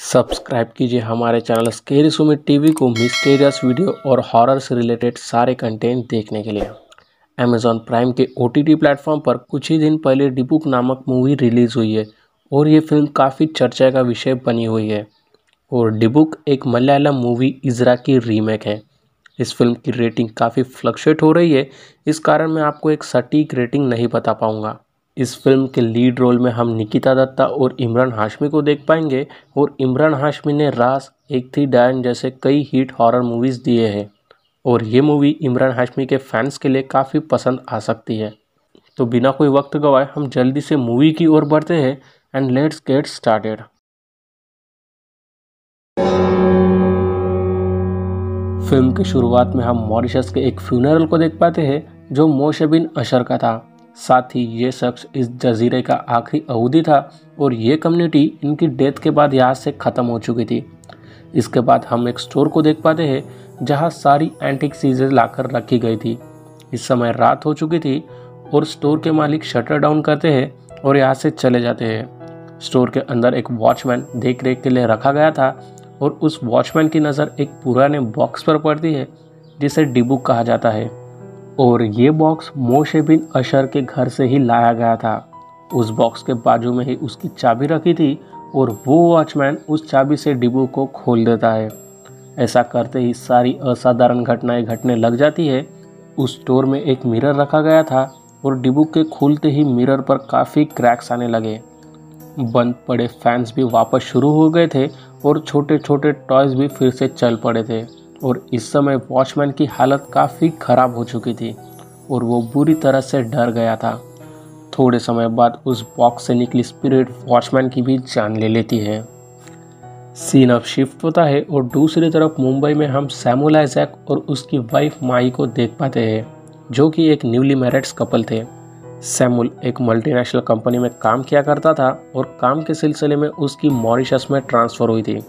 Subscribe कीजिए हमारे channel scary Sumit TV को मिस्टीरियस वीडियो और हॉरर से रिलेटेड सारे कंटेंट देखने के लिए। अमेज़ॉन प्राइम के OTT प्लेटफॉर्म पर कुछ ही दिन पहले डिबुक नामक मूवी रिलीज़ हुई है और ये फिल्म काफ़ी चर्चा का विषय बनी हुई है। और डिबुक एक मलयालम मूवी इज़रा की रीमेक है। इस फिल्म की रेटिंग काफ़ी फ्लक्चुएट हो रही है, इस कारण मैं आपको एक सटीक रेटिंग नहीं बता पाऊँगा। इस फिल्म के लीड रोल में हम निकिता दत्ता और इमरान हाशमी को देख पाएंगे। और इमरान हाशमी ने रास, एक थी डायन जैसे कई हिट हॉरर मूवीज़ दिए हैं और ये मूवी इमरान हाशमी के फैंस के लिए काफ़ी पसंद आ सकती है। तो बिना कोई वक्त गवाए हम जल्दी से मूवी की ओर बढ़ते हैं and let's get started. Film की शुरुआत में हम मॉरिशस के एक फ्यूनरल को देख पाते हैं जो मोशे बिन अशर का था। साथ ही ये शख्स इस जजीरे का आखिरी अहूदी था और ये कम्युनिटी इनकी डेथ के बाद यहाँ से ख़त्म हो चुकी थी। इसके बाद हम एक स्टोर को देख पाते हैं जहाँ सारी एंटीक चीज़ें लाकर रखी गई थी। इस समय रात हो चुकी थी और स्टोर के मालिक शटर डाउन करते हैं और यहाँ से चले जाते हैं। स्टोर के अंदर एक वॉचमैन देख रेख के लिए रखा गया था और उस वॉचमैन की नज़र एक पुराने बॉक्स पर पड़ती है जिसे डिबुक कहा जाता है। और ये बॉक्स मोशे बिन अशर के घर से ही लाया गया था। उस बॉक्स के बाजू में ही उसकी चाबी रखी थी और वो वॉचमैन उस चाबी से डिबुक को खोल देता है। ऐसा करते ही सारी असाधारण घटनाएं घटने लग जाती है। उस स्टोर में एक मिरर रखा गया था और डिबुक के खुलते ही मिरर पर काफ़ी क्रैक्स आने लगे। बंद पड़े फैंस भी वापस शुरू हो गए थे और छोटे छोटे टॉयज़ भी फिर से चल पड़े थे। और इस समय वॉचमैन की हालत काफ़ी ख़राब हो चुकी थी और वो बुरी तरह से डर गया था। थोड़े समय बाद उस बॉक्स से निकली स्पिरिट वॉचमैन की भी जान ले लेती है। सीन अब शिफ्ट होता है और दूसरी तरफ मुंबई में हम सैमुअल आइजैक और उसकी वाइफ माही को देख पाते हैं जो कि एक न्यूली मैरिड कपल थे। सैमुअल एक मल्टीनेशनल कंपनी में काम किया करता था और काम के सिलसिले में उसकी मॉरिशस में ट्रांसफ़र हुई थी।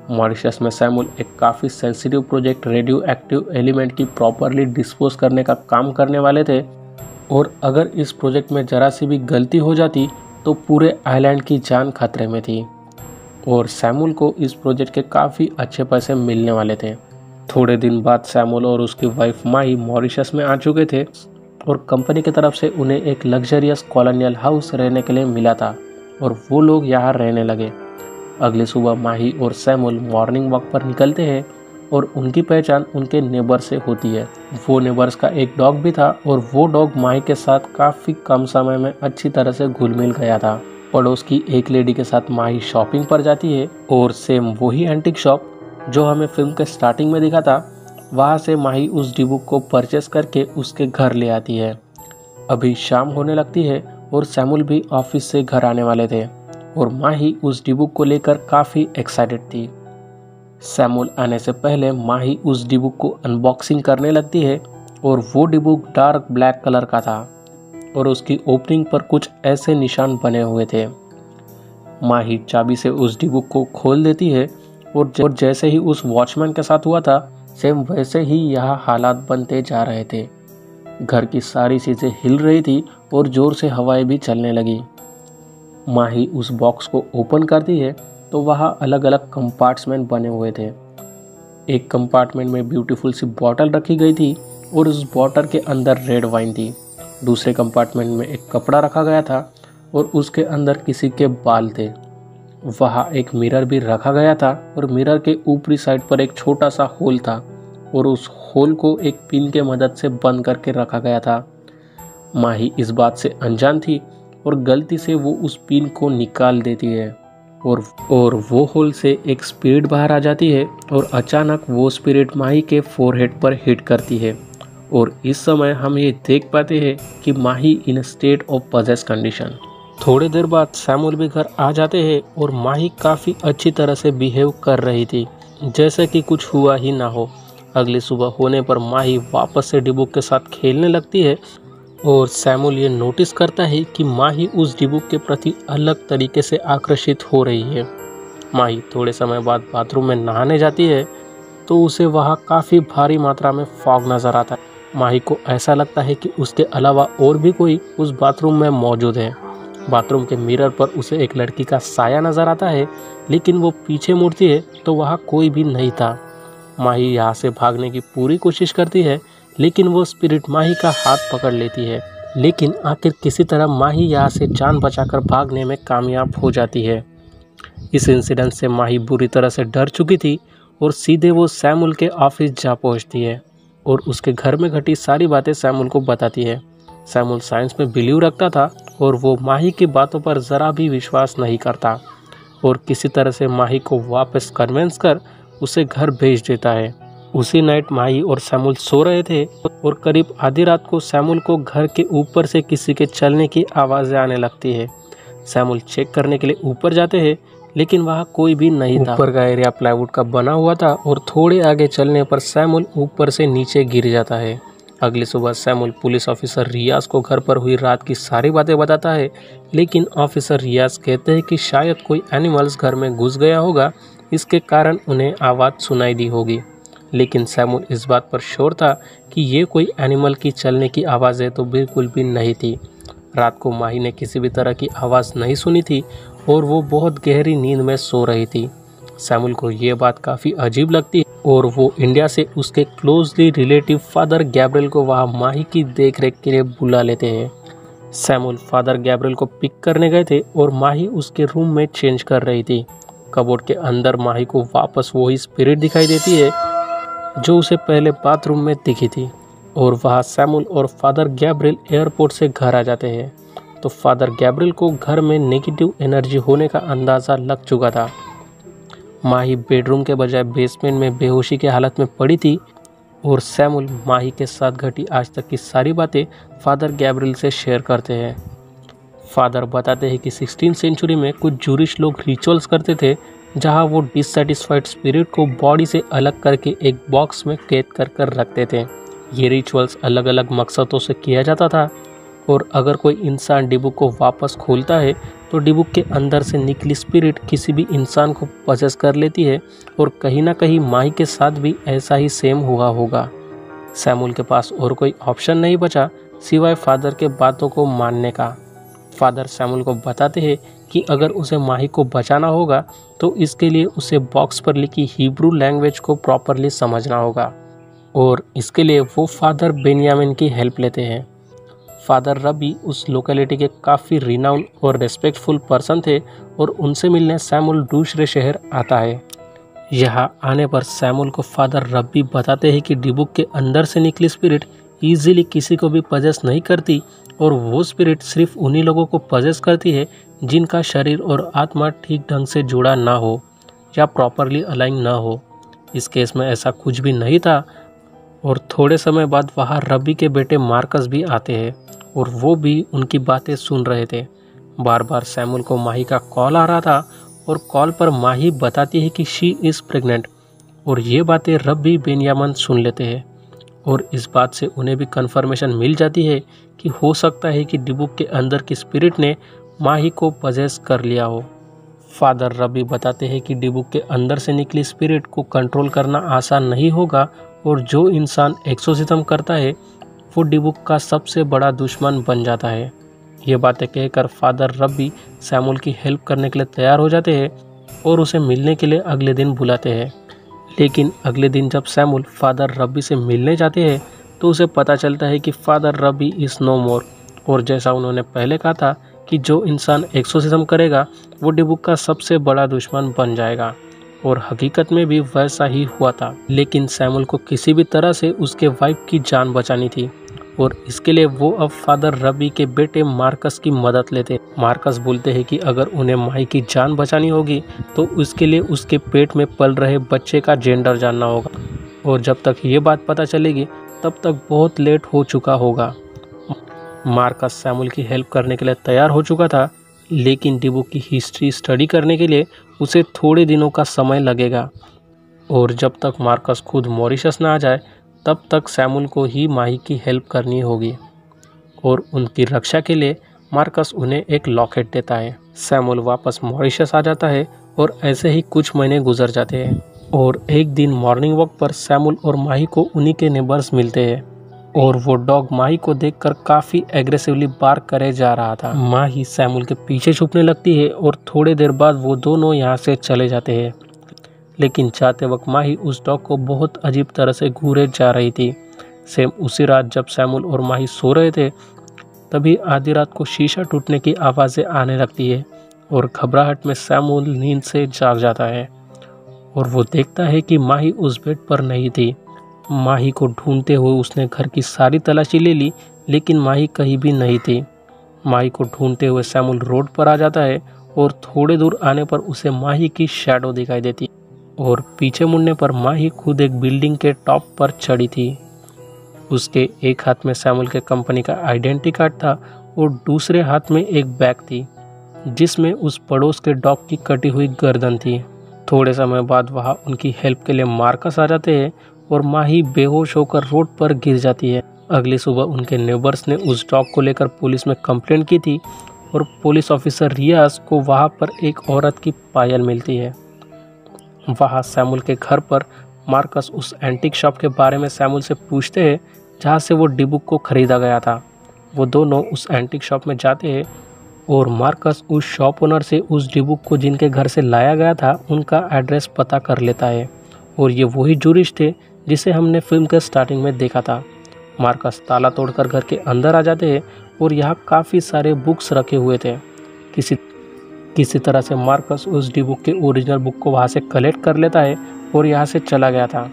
मॉरिशस में सैमुअल एक काफ़ी sensitive project radio active element की प्रॉपरली डिस्पोज करने का काम करने वाले थे और अगर इस प्रोजेक्ट में ज़रा सी भी गलती हो जाती तो पूरे आइलैंड की जान खतरे में थी। और सैमुअल को इस प्रोजेक्ट के काफ़ी अच्छे पैसे मिलने वाले थे। थोड़े दिन बाद सैमुअल और उसकी वाइफ माही मॉरिशस में आ चुके थे और कंपनी की तरफ से उन्हें एक लग्जरियस कॉलोनियल हाउस रहने के लिए मिला था और वो लोग यहाँ रहने लगे। अगली सुबह माही और सैमुअल मॉर्निंग वॉक पर निकलते हैं और उनकी पहचान उनके नेबर से होती है। वो नेबर्स का एक डॉग भी था और वो डॉग माही के साथ काफ़ी कम समय में अच्छी तरह से घुल मिल गया था। पड़ोस की एक लेडी के साथ माही शॉपिंग पर जाती है और सेम वही एंटीक शॉप जो हमें फिल्म के स्टार्टिंग में दिखा था, वहाँ से माही उस डिबुक को परचेस करके उसके घर ले आती है। अभी शाम होने लगती है और सैमुअल भी ऑफिस से घर आने वाले थे और माही उस डिबुक को लेकर काफ़ी एक्साइटेड थी। सैमुअल आने से पहले माही उस डिबुक को अनबॉक्सिंग करने लगती है और वो डिबुक डार्क ब्लैक कलर का था और उसकी ओपनिंग पर कुछ ऐसे निशान बने हुए थे। माही चाबी से उस डिबुक को खोल देती है और जैसे ही उस वॉचमैन के साथ हुआ था सेम वैसे ही यहाँ हालात बनते जा रहे थे। घर की सारी चीज़ें हिल रही थी और ज़ोर से हवाएं भी चलने लगी। माही उस बॉक्स को ओपन करती है तो वहाँ अलग अलग कंपार्टमेंट बने हुए थे। एक कंपार्टमेंट में ब्यूटीफुल सी बॉटल रखी गई थी और उस बॉटल के अंदर रेड वाइन थी। दूसरे कंपार्टमेंट में एक कपड़ा रखा गया था और उसके अंदर किसी के बाल थे। वहाँ एक मिरर भी रखा गया था और मिरर के ऊपरी साइड पर एक छोटा सा होल था और उस होल को एक पिन के मदद से बंद करके रखा गया था। माही इस बात से अनजान थी और गलती से वो उस पिन को निकाल देती है और वो होल से एक स्पिरिट बाहर आ जाती है और अचानक वो स्पिरिट माही के फोरहेड पर हिट करती है। और इस समय हम ये देख पाते हैं कि Mahi in state of possess condition. थोड़ी देर बाद सैमुअल भी घर आ जाते हैं और माही काफ़ी अच्छी तरह से बिहेव कर रही थी जैसे कि कुछ हुआ ही ना हो। अगली सुबह होने पर माही वापस से डिबुक के साथ खेलने लगती है और सैमुअल ये नोटिस करता है कि माही उस डिबुक के प्रति अलग तरीके से आकर्षित हो रही है। माही थोड़े समय बाद बाथरूम में नहाने जाती है तो उसे वहाँ काफ़ी भारी मात्रा में फॉग नज़र आता है। माही को ऐसा लगता है कि उसके अलावा और भी कोई उस बाथरूम में मौजूद है। बाथरूम के मिरर पर उसे एक लड़की का साया नजर आता है, लेकिन वो पीछे मुड़ती है तो वहाँ कोई भी नहीं था। माही यहाँ से भागने की पूरी कोशिश करती है, लेकिन वो स्पिरिट माही का हाथ पकड़ लेती है। लेकिन आखिर किसी तरह माही यहाँ से जान बचाकर भागने में कामयाब हो जाती है। इस इंसिडेंट से माही बुरी तरह से डर चुकी थी और सीधे वो सैमुअल के ऑफिस जा पहुँचती है और उसके घर में घटी सारी बातें सैमुअल को बताती है। सैमुअल साइंस में बिलीव रखता था और वो माही की बातों पर ज़रा भी विश्वास नहीं करता और किसी तरह से माही को वापस कन्विंस कर उसे घर भेज देता है। उसी नाइट माही और सैमुअल सो रहे थे और करीब आधी रात को सैमुअल को घर के ऊपर से किसी के चलने की आवाज़ें आने लगती है। सैमुअल चेक करने के लिए ऊपर जाते हैं, लेकिन वहाँ कोई भी नहीं था। ऊपर का एरिया प्लाईवुड का बना हुआ था और थोड़े आगे चलने पर सैमुअल ऊपर से नीचे गिर जाता है। अगली सुबह सैमुअल पुलिस ऑफिसर रियाज को घर पर हुई रात की सारी बातें बताता है, लेकिन ऑफिसर रियाज कहते हैं कि शायद कोई एनिमल्स घर में घुस गया होगा, इसके कारण उन्हें आवाज़ सुनाई दी होगी। लेकिन सैमुअल इस बात पर श्योर था कि ये कोई एनिमल की चलने की आवाज़ें तो बिल्कुल भी नहीं थी। रात को माही ने किसी भी तरह की आवाज़ नहीं सुनी थी और वो बहुत गहरी नींद में सो रही थी। सैमुअल को ये बात काफ़ी अजीब लगती और वो इंडिया से उसके क्लोजली रिलेटिव फादर गैब्रियल को वहाँ माही की देखरेख के लिए बुला लेते हैं। सैमुअल फादर गैब्रियल को पिक करने गए थे और माही उसके रूम में चेंज कर रही थी। कबोर्ड के अंदर माही को वापस वही स्पिरिट दिखाई देती है जो उसे पहले बाथरूम में दिखी थी और वहाँ सैमुअल और फादर गैब्रियल एयरपोर्ट से घर आ जाते हैं। तो फादर गैब्रियल को घर में नेगेटिव एनर्जी होने का अंदाज़ा लग चुका था। माही बेडरूम के बजाय बेसमेंट में बेहोशी की हालत में पड़ी थी और सैमुअल माही के साथ घटी आज तक की सारी बातें फादर गैब्रियल से शेयर करते हैं। फादर बताते हैं कि 16वीं सेंचुरी में कुछ जूरिश लोग रिचुअल्स करते थे, जहां वो डिससेटिस्फाइड स्पिरिट को बॉडी से अलग करके एक बॉक्स में कैद कर रखते थे। ये रिचुअल्स अलग अलग मकसदों से किया जाता था और अगर कोई इंसान डिबुक को वापस खोलता है तो डिबुक के अंदर से निकली स्पिरिट किसी भी इंसान को पजेस कर लेती है और कहीं ना कहीं माही के साथ भी ऐसा ही सेम हुआ होगा। सैमुअल के पास और कोई ऑप्शन नहीं बचा सिवाय फादर के बातों को मानने का। फादर सैमुअल को बताते हैं कि अगर उसे माही को बचाना होगा तो इसके लिए उसे बॉक्स पर लिखी हिब्रू लैंग्वेज को प्रॉपरली समझना होगा और इसके लिए वो फादर बेनियामिन की हेल्प लेते हैं। फादर रबी उस लोकेलिटी के काफ़ी रिनाउंड और रेस्पेक्टफुल पर्सन थे और उनसे मिलने सैमुअल दूसरे शहर आता है। यहाँ आने पर सैमुअल को फादर रबी बताते हैं कि डिबुक के अंदर से निकली स्पिरिट ईजिली किसी को भी पजेस नहीं करती और वो स्पिरिट सिर्फ उन्हीं लोगों को पजेस करती है जिनका शरीर और आत्मा ठीक ढंग से जुड़ा ना हो या प्रॉपरली अलाइन ना हो। इस केस में ऐसा कुछ भी नहीं था और थोड़े समय बाद वहाँ रबी के बेटे मार्कस भी आते हैं और वो भी उनकी बातें सुन रहे थे। बार बार सैमुअल को माही का कॉल आ रहा था और कॉल पर माही बताती है कि शी इज़ प्रेग्नेंट और ये बातें रबी बेनियामिन सुन लेते हैं और इस बात से उन्हें भी कंफर्मेशन मिल जाती है कि हो सकता है कि डिबुक के अंदर की स्पिरिट ने माही को पजेस कर लिया हो। फादर रबी बताते हैं कि डिबुक के अंदर से निकली स्पिरिट को कंट्रोल करना आसान नहीं होगा और जो इंसान एक्सोर्सिज्म करता है वो डिबुक का सबसे बड़ा दुश्मन बन जाता है। ये बातें कहकर फादर रबी सैमुअल की हेल्प करने के लिए तैयार हो जाते हैं और उसे मिलने के लिए अगले दिन बुलाते हैं। लेकिन अगले दिन जब सैमुअल फादर रबी से मिलने जाते हैं तो उसे पता चलता है कि फादर रबी इज़ नो मोर और जैसा उन्होंने पहले कहा था कि जो इंसान एक्सोर्सिज्म करेगा वो डिबुक का सबसे बड़ा दुश्मन बन जाएगा और हकीकत में भी वैसा ही हुआ था। लेकिन सैमुअल को किसी भी तरह से उसके वाइफ की जान बचानी थी और इसके लिए वो अब फादर रबी के बेटे मार्कस की मदद लेते। मार्कस बोलते हैं कि अगर उन्हें माही की जान बचानी होगी तो उसके लिए उसके पेट में पल रहे बच्चे का जेंडर जानना होगा और जब तक ये बात पता चलेगी तब तक बहुत लेट हो चुका होगा। मार्कस सैमुअल की हेल्प करने के लिए तैयार हो चुका था, लेकिन डिबुक की हिस्ट्री स्टडी करने के लिए उसे थोड़े दिनों का समय लगेगा और जब तक मार्कस खुद मॉरिशस ना आ जाए तब तक सैमुअल को ही माही की हेल्प करनी होगी और उनकी रक्षा के लिए मार्कस उन्हें एक लॉकेट देता है। सैमुअल वापस मॉरिशस आ जाता है और ऐसे ही कुछ महीने गुजर जाते हैं और एक दिन मॉर्निंग वॉक पर सैमुअल और माही को उन्हीं के नेबर्स मिलते हैं और वो डॉग माही को देखकर काफ़ी एग्रेसिवली बार्क करे जा रहा था। माही सैमुअल के पीछे छुपने लगती है और थोड़ी देर बाद वो दोनों यहाँ से चले जाते हैं। लेकिन जाते वक्त माही उस डॉग को बहुत अजीब तरह से घूरे जा रही थी। सेम उसी रात जब सैमुअल और माही सो रहे थे, तभी आधी रात को शीशा टूटने की आवाज़ें आने लगती है और घबराहट में सैमुअल नींद से जाग जाता है और वो देखता है कि माही उस बेड पर नहीं थी। माही को ढूंढते हुए उसने घर की सारी तलाशी ले ली, लेकिन माही कहीं भी नहीं थी। माही को ढूंढते हुए सैमुअल रोड पर आ जाता है और थोड़े दूर आने पर उसे माही की शैडो दिखाई देती और पीछे मुड़ने पर माही खुद एक बिल्डिंग के टॉप पर चढ़ी थी। उसके एक हाथ में सैमुअल के कंपनी का आइडेंटिटी कार्ड था और दूसरे हाथ में एक बैग थी जिसमें उस पड़ोस के डॉग की कटी हुई गर्दन थी। थोड़े समय बाद वहाँ उनकी हेल्प के लिए मार्कस आ जाते हैं और माही बेहोश होकर रोड पर गिर जाती है। अगली सुबह उनके नेबर्स ने उस डॉग को लेकर पुलिस में कंप्लेंट की थी और पुलिस ऑफिसर रियाज को वहाँ पर एक औरत की पायल मिलती है। वहाँ सैमुअल के घर पर मार्कस उस एंटीक शॉप के बारे में सैमुअल से पूछते हैं जहाँ से वो डिबुक को खरीदा गया था। वो दोनों उस एंटीक शॉप में जाते हैं और मार्कस उस शॉप ओनर से उस डिबुक को जिनके घर से लाया गया था उनका एड्रेस पता कर लेता है और ये वही जूरिस्ट थे जिसे हमने फिल्म के स्टार्टिंग में देखा था। मार्कस ताला तोड़कर घर के अंदर आ जाते हैं और यहाँ काफ़ी सारे बुक्स रखे हुए थे। किसी तरह से मार्कस उस डिबुक के ओरिजिनल बुक को वहाँ से कलेक्ट कर लेता है और यहाँ से चला गया था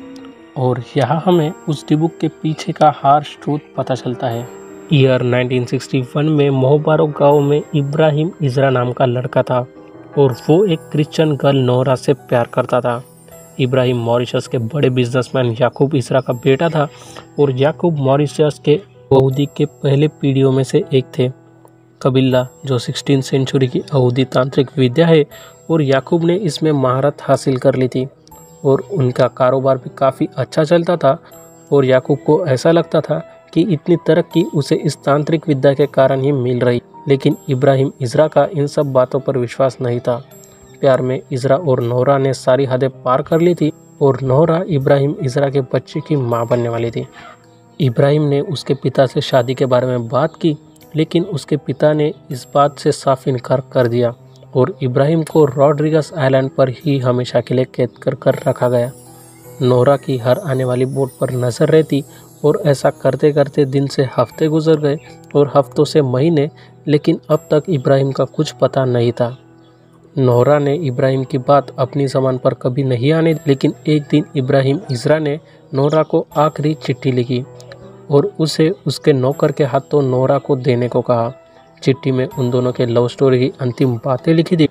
और यहाँ हमें उस डिबुक के पीछे का हार्श ट्रूथ पता चलता है। ईयर 1961 में मोहबारो गांव में इब्राहिम इजरा नाम का लड़का था और वो एक क्रिश्चियन गर्ल नोरा से प्यार करता था। इब्राहिम मॉरिशस के बड़े बिजनेसमैन याकूब इजरा का बेटा था और याकूब मॉरिशस के यहूदी के पहले पीढ़ियों में से एक थे। कबीला जो 16वीं सेंचुरी की यहूदी तांत्रिक विद्या है और याकूब ने इसमें महारत हासिल कर ली थी और उनका कारोबार भी काफ़ी अच्छा चलता था और याकूब को ऐसा लगता था कि इतनी तरक्की उसे इस तांत्रिक विद्या के कारण ही मिल रही। लेकिन इब्राहिम इजरा का इन सब बातों पर विश्वास नहीं था। प्यार में इजरा और नोरा ने सारी हदें पार कर ली थी और नोरा इब्राहिम इजरा के बच्चे की मां बनने वाली थी। इब्राहिम ने उसके पिता से शादी के बारे में बात की, लेकिन उसके पिता ने इस बात से साफ इनकार कर दिया और इब्राहिम को रॉड्रिगस आइलैंड पर ही हमेशा के लिए कैद कर रखा गया। नोरा की हर आने वाली बोट पर नज़र रहती और ऐसा करते करते दिन से हफ्ते गुजर गए और हफ्तों से महीने, लेकिन अब तक इब्राहिम का कुछ पता नहीं था। नोरा ने इब्राहिम की बात अपनी ज़बान पर कभी नहीं आने, लेकिन एक दिन इब्राहिम इजरा ने नोरा को आखिरी चिट्ठी लिखी और उसे उसके नौकर के हाथों नोरा को देने को कहा। चिट्ठी में उन दोनों के लव स्टोरी की अंतिम बातें लिखी थी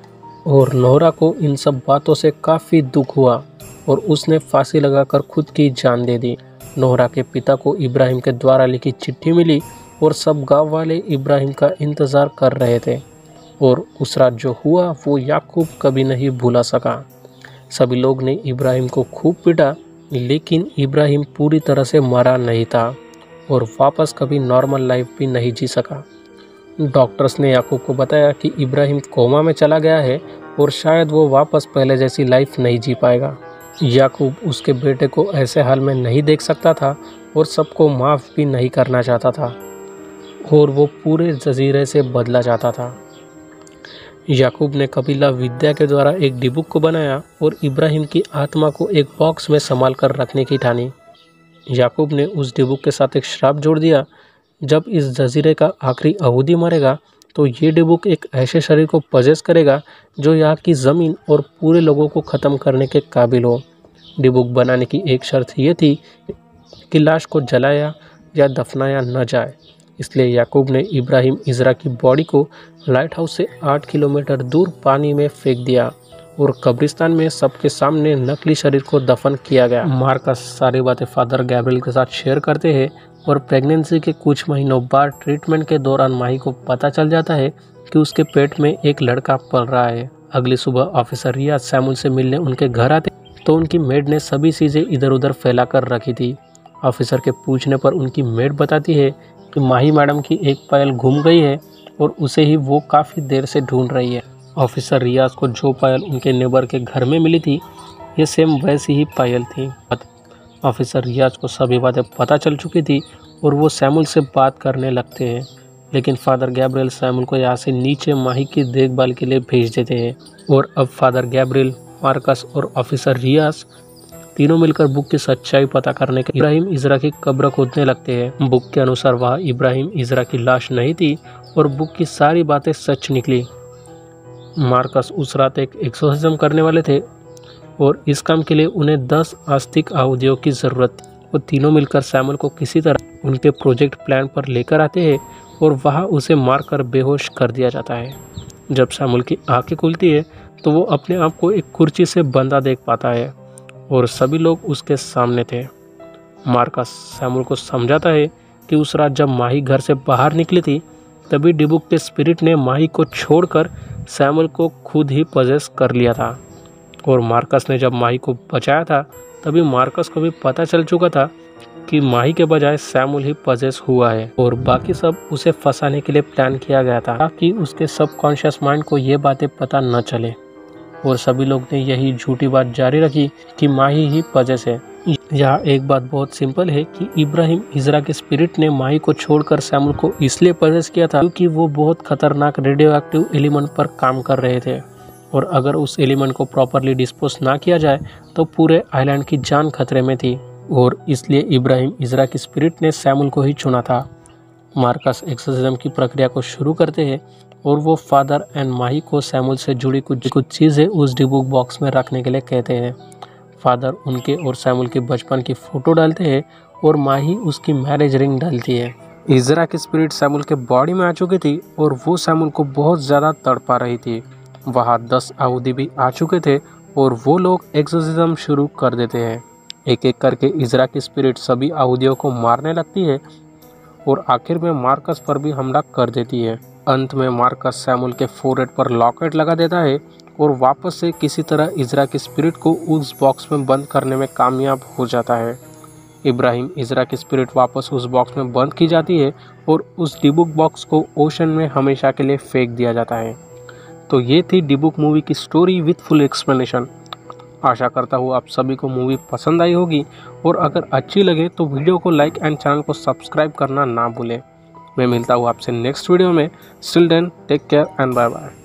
और नोरा को इन सब बातों से काफ़ी दुख हुआ और उसने फांसी लगाकर खुद की जान दे दी। नोरा के पिता को इब्राहिम के द्वारा लिखी चिट्ठी मिली और सब गांव वाले इब्राहिम का इंतज़ार कर रहे थे और उस रात जो हुआ वो याकूब कभी नहीं भूला सका। सभी लोग ने इब्राहिम को खूब पीटा, लेकिन इब्राहिम पूरी तरह से मरा नहीं था और वापस कभी नॉर्मल लाइफ भी नहीं जी सका। डॉक्टर्स ने याकूब को बताया कि इब्राहिम कोमा में चला गया है और शायद वो वापस पहले जैसी लाइफ नहीं जी पाएगा। याकूब उसके बेटे को ऐसे हाल में नहीं देख सकता था और सबको माफ़ भी नहीं करना चाहता था और वो पूरे जजीरे से बदला चाहता था। याकूब ने कबीला विद्या के द्वारा एक डिबुक को बनाया और इब्राहिम की आत्मा को एक बॉक्स में संभाल कर रखने की ठानी। याकूब ने उस डिबुक के साथ एक श्राप जोड़ दिया, जब इस जजीरे का आखिरी यहूदी मरेगा तो ये डिबुक एक ऐसे शरीर को पजेस करेगा जो यहाँ की ज़मीन और पूरे लोगों को ख़त्म करने के काबिल हो। डिबुक बनाने की एक शर्त ये थी कि लाश को जलाया या दफनाया न जाए, इसलिए याकूब ने इब्राहिम इजरा की बॉडी को लाइट हाउस से 8 किलोमीटर दूर पानी में फेंक दिया और कब्रिस्तान में सबके सामने नकली शरीर को दफन किया गया। मार्कस सारी बातें फादर गैब्रियल के साथ शेयर करते हैं और प्रेगनेंसी के कुछ महीनों बाद ट्रीटमेंट के दौरान माही को पता चल जाता है कि उसके पेट में एक लड़का पल रहा है। अगली सुबह ऑफिसर रियाज सैमुअल से मिलने उनके घर आते तो उनकी मेड ने सभी चीज़ें इधर उधर फैला कर रखी थी। ऑफिसर के पूछने पर उनकी मेड बताती है कि माही मैडम की एक पायल गुम गई है और उसे ही वो काफ़ी देर से ढूंढ रही है। ऑफिसर रियाज को जो पायल उनके नेबर के घर में मिली थी ये सेम वैसी ही पायल थी। ऑफिसर रियाज को सभी बातें पता चल चुकी थी और वो सैमुअल से बात करने लगते हैं। लेकिन फादर गैब्रियल सैमुअल को यहाँ से नीचे माही की देखभाल के लिए भेज देते हैं और अब फादर गैब्रियल, मार्कस और ऑफिसर रियास तीनों मिलकर बुक की सच्चाई पता करने के इब्राहिम इजरा की कब्र खोदने लगते हैं। बुक के अनुसार वह इब्राहिम इजरा की लाश नहीं थी और बुक की सारी बातें सच निकली। मार्कस उस रात एक एक्सोर्सिज्म करने वाले थे और इस काम के लिए उन्हें 10 आस्तिक आहुतियों की ज़रूरत थी। वो तीनों मिलकर सैमुअल को किसी तरह उनके प्रोजेक्ट प्लान पर लेकर आते हैं और वहाँ उसे मारकर बेहोश कर दिया जाता है। जब सैमुअल की आंखें खुलती है तो वो अपने आप को एक कुर्सी से बंधा देख पाता है और सभी लोग उसके सामने थे। मार्कस सैमुअल को समझाता है कि उस रात जब माही घर से बाहर निकली थी तभी डिबुक के स्पिरिट ने माही को छोड़कर सैमुअल को खुद ही पजेस कर लिया था और मार्कस ने जब माही को बचाया था तभी मार्कस को भी पता चल चुका था कि माही के बजाय सैमुअल ही पजेस हुआ है और बाकी सब उसे फंसाने के लिए प्लान किया गया था ताकि उसके सबकॉन्शियस माइंड को ये बातें पता न चले। और सभी लोग ने यही झूठी बात जारी रखी कि माही ही पजेस है। यहाँ एक बात बहुत सिंपल है कि इब्राहिम इजरा के स्पिरिट ने माही को छोड़कर सैमुअल को इसलिए पजेस किया था क्योंकि वो बहुत खतरनाक रेडियो एक्टिव एलिमेंट पर काम कर रहे थे और अगर उस एलिमेंट को प्रॉपरली डिस्पोज ना किया जाए तो पूरे आइलैंड की जान खतरे में थी और इसलिए इब्राहिम इजरा की स्पिरिट ने सैमुअल को ही चुना था। मार्कस एक्सोर्सिज्म की प्रक्रिया को शुरू करते हैं और वो फादर एंड माही को सैमुअल से जुड़ी कुछ चीज़ें उस डिबुक बॉक्स में रखने के लिए कहते हैं। फादर उनके और सैमुअल के बचपन की फ़ोटो डालते हैं और माही उसकी मैरिज रिंग डालती है। इजरा की स्पिरिट सैमुअल के बॉडी में आ चुकी थी और वो सैमुअल को बहुत ज़्यादा तड़पा रही थी। वहाँ 10 आहुति भी आ चुके थे और वो लोग एक्सोर्सिज्म शुरू कर देते हैं। एक एक करके इजरा की स्पिरिट सभी आहुतियों को मारने लगती है और आखिर में मार्कस पर भी हमला कर देती है। अंत में मार्कस सैमुअल के फोरहेड पर लॉकेट लगा देता है और वापस से किसी तरह इजरा की स्पिरिट को उस बॉक्स में बंद करने में कामयाब हो जाता है। इब्राहिम इजरा की स्पिरिट वापस उस बॉक्स में बंद की जाती है और उस डिबुक बॉक्स को ओशन में हमेशा के लिए फेंक दिया जाता है। तो ये थी डिबुक मूवी की स्टोरी विथ फुल एक्सप्लेनेशन। आशा करता हूँ आप सभी को मूवी पसंद आई होगी और अगर अच्छी लगे तो वीडियो को लाइक एंड चैनल को सब्सक्राइब करना ना भूलें। मैं मिलता हूँ आपसे नेक्स्ट वीडियो में। Still then take care and bye bye.